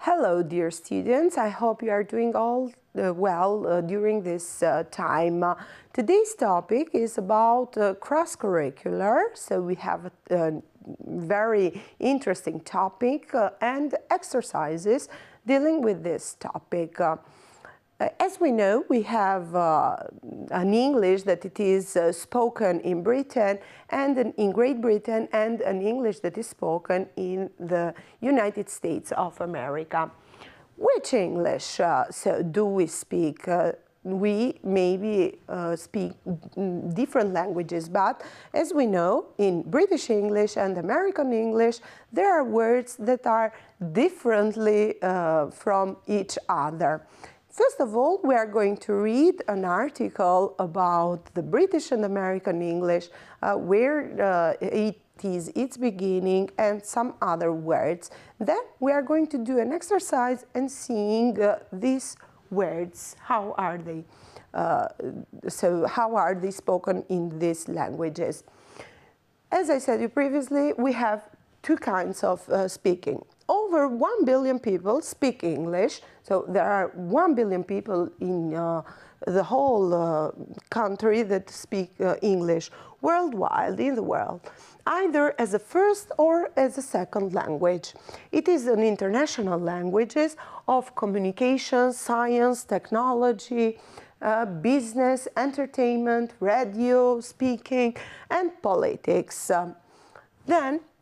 Hello, dear students. I hope you are doing all well during this time. Today's topic is about cross-curricular. So we have a very interesting topic and exercises dealing with this topic. As we know, we have an English that it is spoken in Britain and in Great Britain, and an English that is spoken in the United States of America. Which English do we speak? We maybe speak different languages, but as we know, in British English and American English, there are words that are differently from each other. First of all, we are going to read an article about the British and American English, where it is its beginning and some other words. Then we are going to do an exercise and seeing these words, how are they spoken in these languages. As I said you previously, we have two kinds of speaking. Over 1 billion people speak English, so there are 1 billion people in the whole country that speak English worldwide in the world, either as a first or as a second language. It is an international language of communication, science, technology, business, entertainment, radio, speaking, and politics.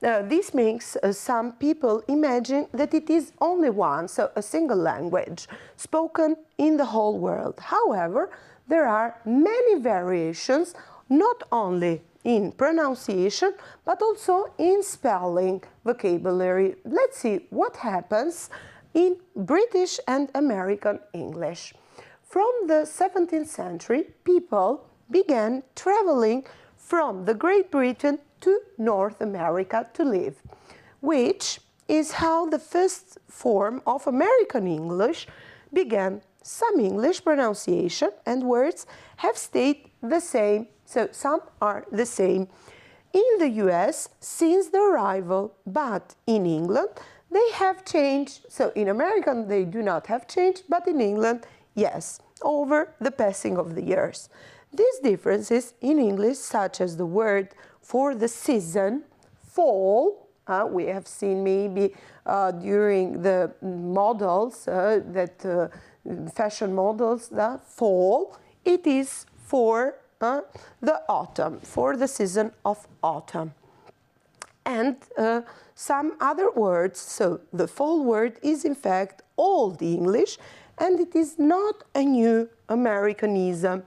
This makes some people imagine that it is only one, so a single language, spoken in the whole world. However, there are many variations, not only in pronunciation, but also in spelling, vocabulary. Let's see what happens in British and American English. From the 17th century, people began traveling from the Great Britain to North America to live, which is how the first form of American English began. Some English pronunciation and words have stayed the same, so some are the same in the US since the arrival, but in England they have changed. So in American they do not have changed, but in England, yes, over the passing of the years. These differences in English, such as the word for the season, fall, we have seen maybe during the models, fashion models, the fall, it is for the autumn, for the season of autumn. And some other words, so the fall word is in fact Old English, and it is not a new Americanism.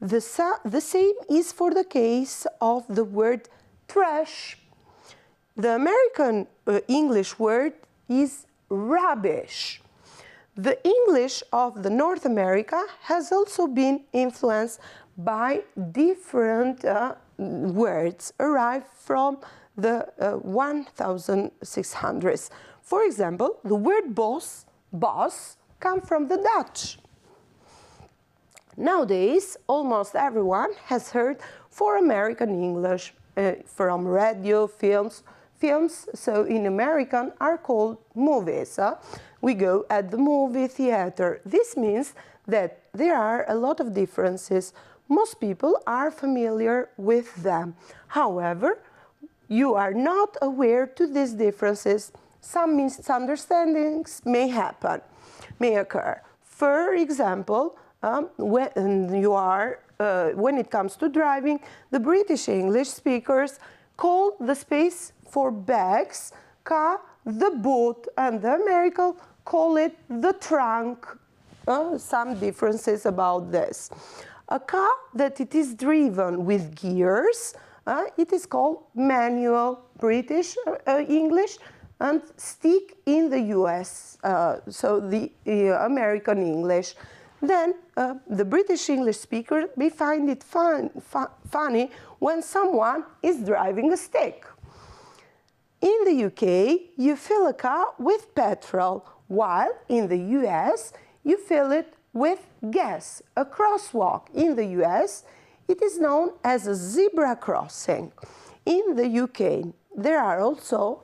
The same is for the case of the word trash. The American English word is rubbish. The English of the North America has also been influenced by different words arrived from the 1600s. For example, the word boss comes from the Dutch. Nowadays, almost everyone has heard for American English from radio, films. Films, so in American, are called movies. We go at the movie theater. This means that there are a lot of differences. Most people are familiar with them. However, you are not aware to these differences. Some misunderstandings may occur. For example, when it comes to driving, the British English speakers call the space for bags car the boot, and the Americans call it the trunk. Some differences about this. A car that it is driven with gears, it is called manual British English, and stick in the US, so the American English. Then the British English speaker may find it funny when someone is driving a stick. In the UK, you fill a car with petrol, while in the US, you fill it with gas. A crosswalk in the US, it is known as a zebra crossing. In the UK, there are also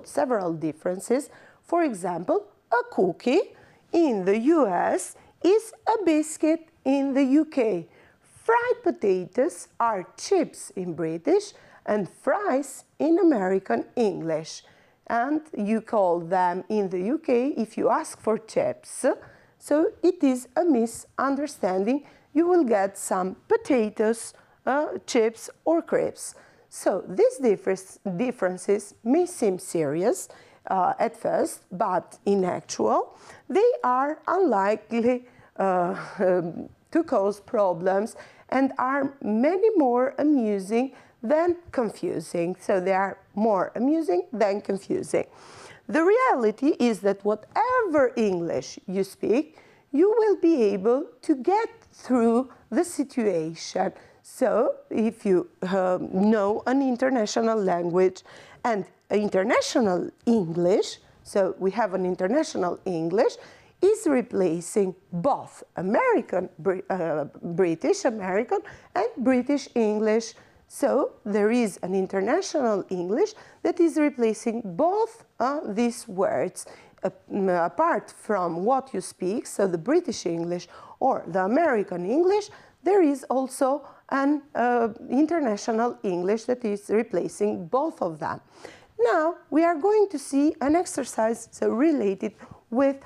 several differences. For example, a cookie in the US is a biscuit in the UK. Fried potatoes are chips in British and fries in American English. And you call them in the UK if you ask for chips. So it is a misunderstanding. You will get some potatoes, chips or crisps. So these differences may seem serious at first, but in actual, they are unlikely to cause problems and are many more amusing than confusing. So they are more amusing than confusing. The reality is that whatever English you speak, you will be able to get through the situation. So if you know an international language and international English, so we have an international English, is replacing both British American and British English. So there is an international English that is replacing both these words. Apart from what you speak, so the British English or the American English, there is also an international English that is replacing both of them. Now we are going to see an exercise related with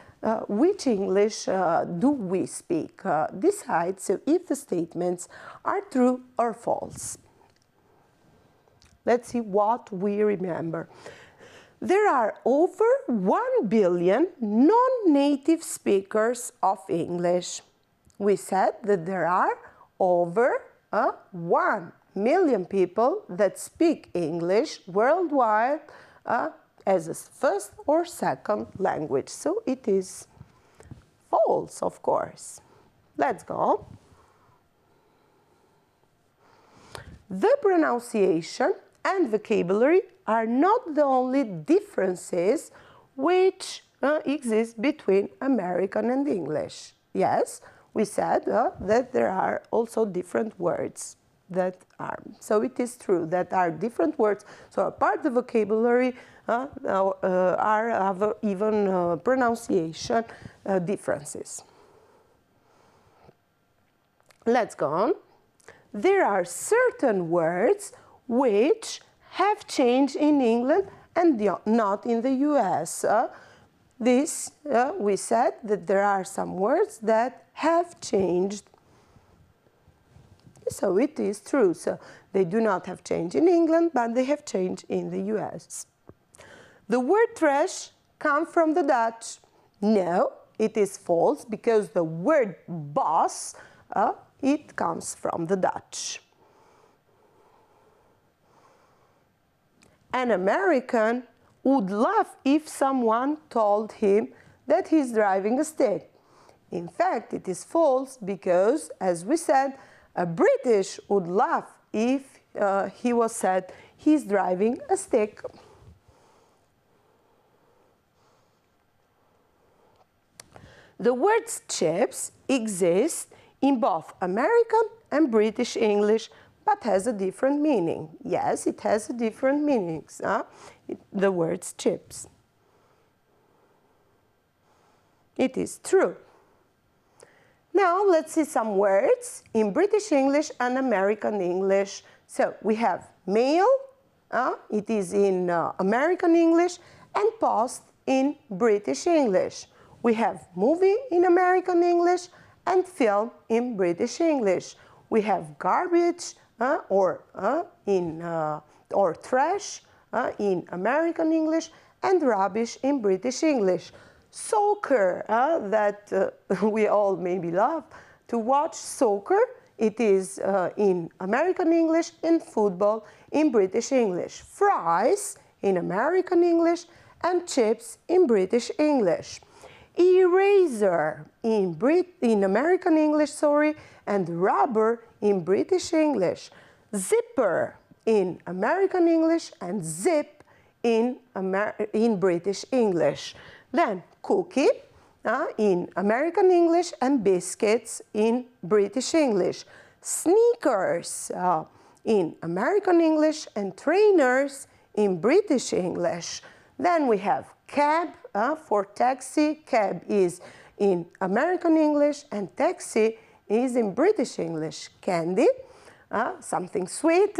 which English do we speak. Decide so if the statements are true or false. Let's see what we remember. There are over 1 billion non-native speakers of English. We said that there are over 1 million people that speak English worldwide as a first or second language. So it is false, of course. Let's go. The pronunciation and vocabulary are not the only differences which exist between American and English. Yes, we said that there are also different words that are. So it is true that are different words. So apart the vocabulary have even pronunciation differences. Let's go on. There are certain words which have changed in England and not in the US. We said that there are some words that have changed. So it is true. So they do not have changed in England, but they have changed in the US. The word trash comes from the Dutch. No, it is false because the word boss, it comes from the Dutch. An American would laugh if someone told him that he's driving a stick. In fact, it is false because, as we said, a British would laugh if he was said he's driving a stick. The words chips exist in both American and British English, but has a different meaning. Yes, it has a different meanings, the words chips. It is true. Now let's see some words in British English and American English. So we have mail, it is in American English, and post in British English. We have movie in American English and film in British English. We have garbage or trash in American English and rubbish in British English. Soccer, that we all maybe love to watch soccer, it is in American English, and football in British English. Fries in American English and chips in British English. Eraser in American English, and rubber in British English. Zipper in American English and zip in British English. Then cookie in American English and biscuits in British English. Sneakers in American English and trainers in British English. Then we have cab for taxi. Cab is in American English and taxi is in British English. Candy, something sweet,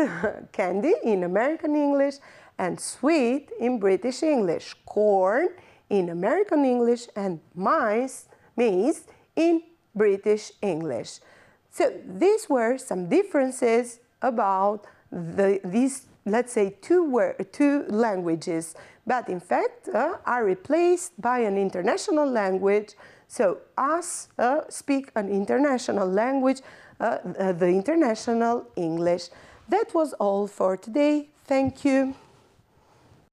candy in American English and sweet in British English. Corn in American English and maize in British English. So these were some differences about these, let's say, two languages, but in fact are replaced by an international language. So us speak an international language, the international English. That was all for today. Thank you.